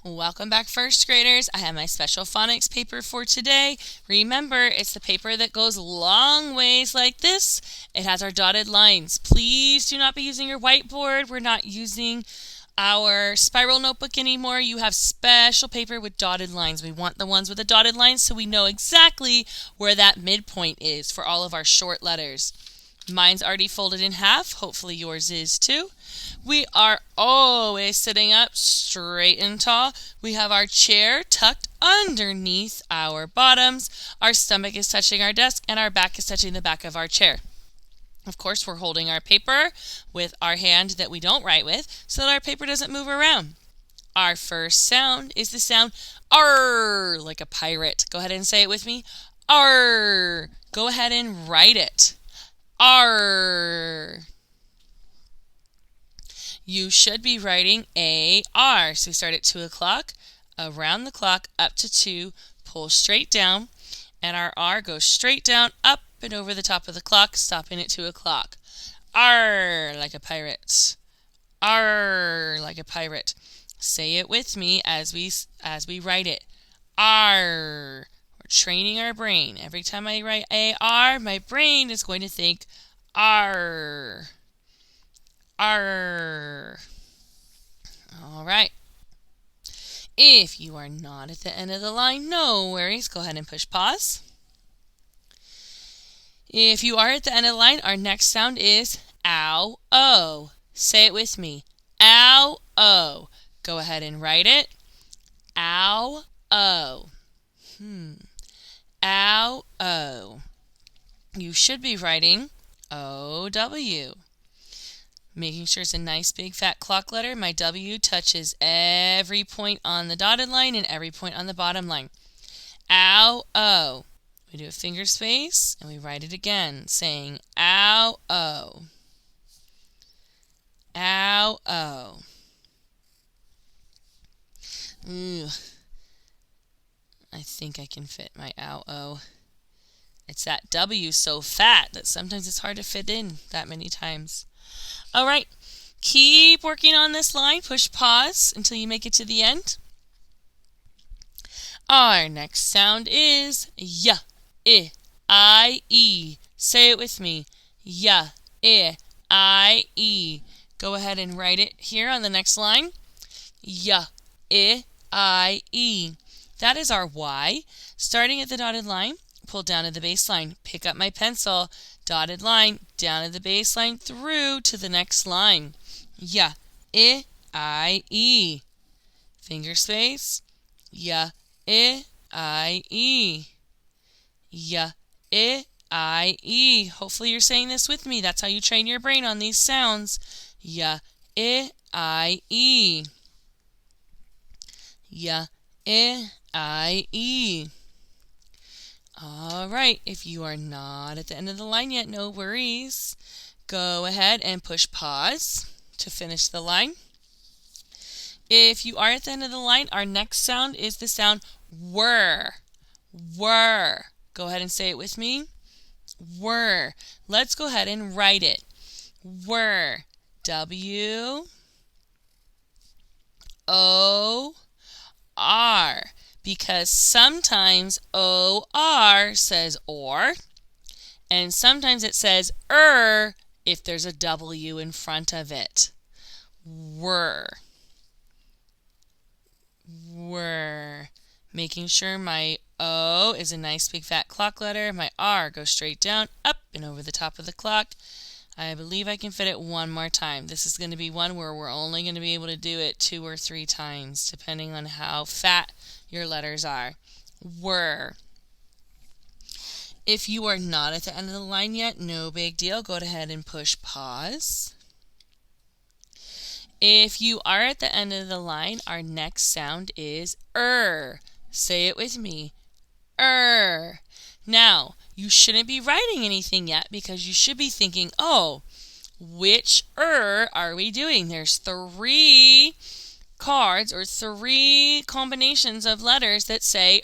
Welcome back, first graders. I have my special phonics paper for today. Remember, it's the paper that goes long ways like this. It has our dotted lines. Please do not be using your whiteboard. We're not using our spiral notebook anymore. You have special paper with dotted lines. We want the ones with the dotted lines so we know exactly where that midpoint is for all of our short letters. Mine's already folded in half. Hopefully yours is too. We are always sitting up straight and tall. We have our chair tucked underneath our bottoms. Our stomach is touching our desk and our back is touching the back of our chair. Of course, we're holding our paper with our hand that we don't write with so that our paper doesn't move around. Our first sound is the sound R, like a pirate. Go ahead and say it with me. R. Go ahead and write it. R. You should be writing A-R. So we start at 2 o'clock, around the clock, up to 2, pull straight down, and our R goes straight down, up and over the top of the clock, stopping at 2 o'clock. R, like a pirate. R, like a pirate. Say it with me as we write it. R. We're training our brain. Every time I write A-R, my brain is going to think R. R. All right. If you are not at the end of the line, no worries. Go ahead and push pause. If you are at the end of the line, our next sound is ow-o. Say it with me. Ow-o. Go ahead and write it. Ow-o. Ow-o. You should be writing O-W. Making sure it's a nice big fat clock letter. My W touches every point on the dotted line and every point on the bottom line. Ow-o. We do a finger space and we write it again, saying ow-o. Ow-o. I think I can fit my ow-o. It's that W so fat that sometimes it's hard to fit in that many times. All right, keep working on this line. Push pause until you make it to the end. Our next sound is Y, I, I-E. Say it with me. Y, I, I-E. Go ahead and write it here on the next line. Y, I-E. That is our Y. Starting at the dotted line, pull down to the baseline. Pick up my pencil. Dotted line, down to the baseline, through to the next line. Y, I-E. Finger space. Y, I-E. Y, I-E. Hopefully you're saying this with me. That's how you train your brain on these sounds. Y, I-E. Y, I-E. All right, if you are not at the end of the line yet, no worries. Go ahead and push pause to finish the line. If you are at the end of the line, our next sound is the sound whir. Whir. Go ahead and say it with me. Whir. Let's go ahead and write it. Whir. W-O-R. Because sometimes O-R says or, and sometimes it says if there's a W in front of it. Whir. Whir. Making sure my O is a nice big fat clock letter. My R goes straight down, up and over the top of the clock. I believe I can fit it one more time. This is going to be one where we're only going to be able to do it 2 or 3 times, depending on how fat your letters are. Whir. If you are not at the end of the line yet, no big deal. Go ahead and push pause. If you are at the end of the line, our next sound is Say it with me. Now, you shouldn't be writing anything yet because you should be thinking, oh, which are we doing? There's 3 cards or 3 combinations of letters that say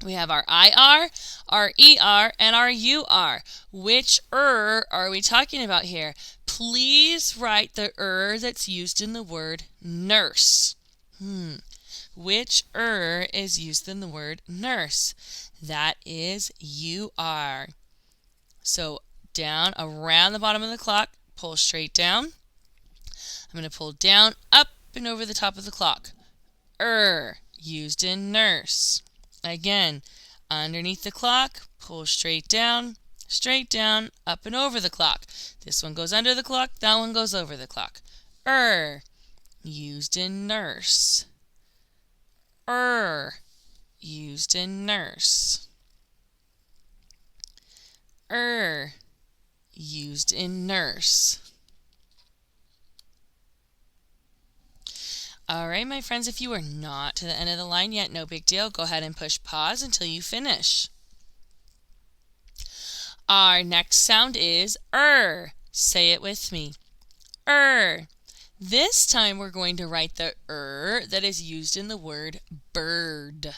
We have our IR, our ER, and our UR. Which are we talking about here? Please write the that's used in the word nurse. Which is used in the word nurse? That is UR. So down around the bottom of the clock, pull straight down. I'm going to pull down, up, and over the top of the clock. Used in nurse. Again, underneath the clock, pull straight down, up and over the clock. This one goes under the clock, that one goes over the clock. Used in nurse. Used in nurse. Used in nurse. Alright, my friends, if you are not to the end of the line yet, no big deal. Go ahead and push pause until you finish. Our next sound is Say it with me. This time we're going to write the that is used in the word bird.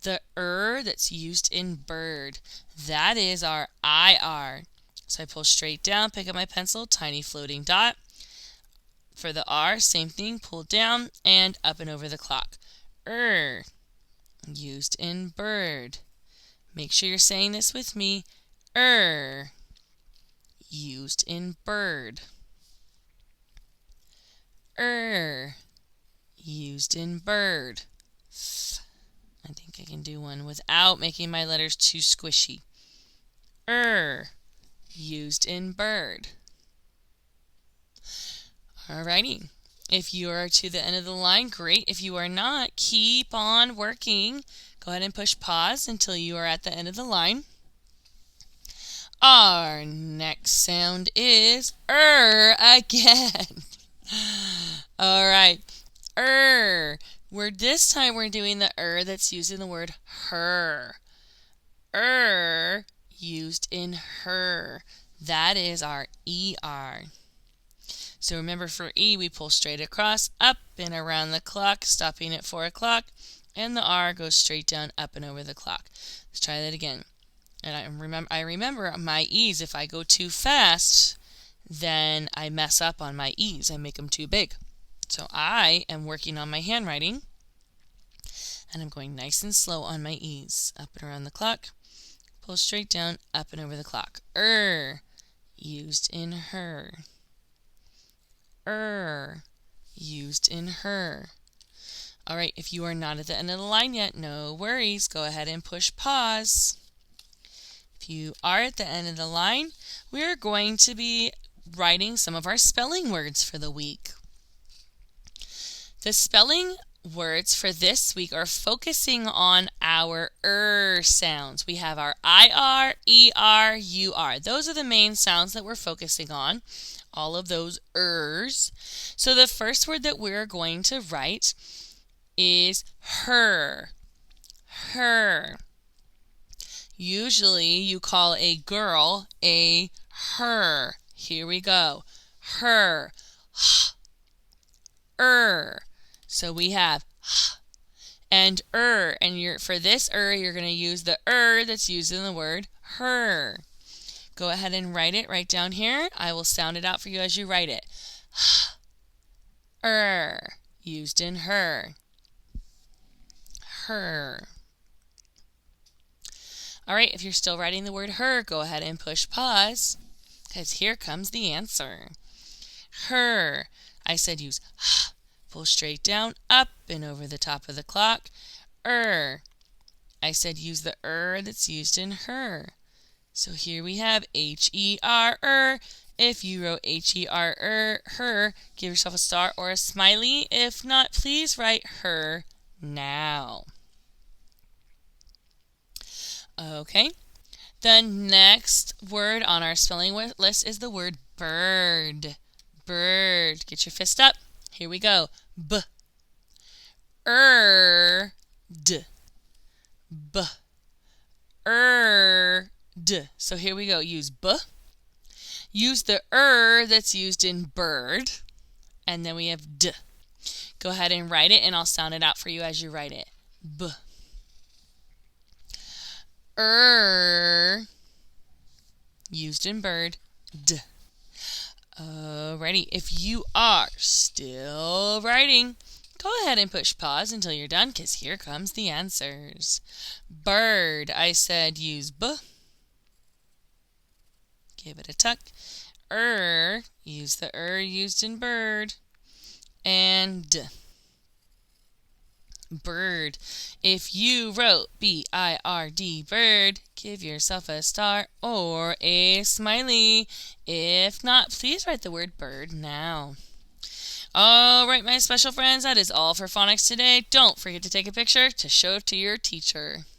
The that's used in bird. That is our IR. So I pull straight down, pick up my pencil, tiny floating dot. For the R, same thing, pull down and up and over the clock. Used in bird. Make sure you're saying this with me. Used in bird. Used in bird. I think I can do one without making my letters too squishy. Used in bird. Alrighty. If you are to the end of the line, great. If you are not, keep on working. Go ahead and push pause until you are at the end of the line. Our next sound is again. Alright. This time we're doing the that's used in the word her. Used in her. That is our ER. So remember, for E, we pull straight across, up and around the clock, stopping at 4 o'clock, and the R goes straight down, up and over the clock. Let's try that again. And I remember my E's, if I go too fast, then I mess up on my E's. I make them too big. So I am working on my handwriting, and I'm going nice and slow on my E's. Up and around the clock, pull straight down, up and over the clock. Used in her. Used in her. Alright, if you are not at the end of the line yet, no worries. Go ahead and push pause. If you are at the end of the line, we're going to be writing some of our spelling words for the week. The spelling words for this week are focusing on our sounds. We have our IR, ER, UR. Those are the main sounds that we're focusing on. All of those So the first word that we're going to write is her. Her. Usually you call a girl a her. Here we go. Her. So we have and and for this you're going to use the that's used in the word her. Go ahead and write it right down here. I will sound it out for you as you write it. Used in her. Her. Alright, if you're still writing the word her, go ahead and push pause, because here comes the answer. Her. I said use pull straight down, up and over the top of the clock. I said use the that's used in her. So here we have H-E-R, If you wrote H-E-R, her, give yourself a star or a smiley. If not, please write her now. Okay. The next word on our spelling list is the word bird. Bird. Get your fist up. Here we go. B. D. B. D. So here we go. Use B. Use the that's used in bird. And then we have D. Go ahead and write it, and I'll sound it out for you as you write it. B. Used in bird. D. Alrighty. If you are still writing, Go ahead and push pause until you're done, because here comes the answers. Bird, I said use b. Give it a tuck. Use the used in bird. And d. Bird. If you wrote B-I-R-D, bird, give yourself a star or a smiley. If not, please write the word bird now. All right, my special friends, that is all for phonics today. Don't forget to take a picture to show to your teacher.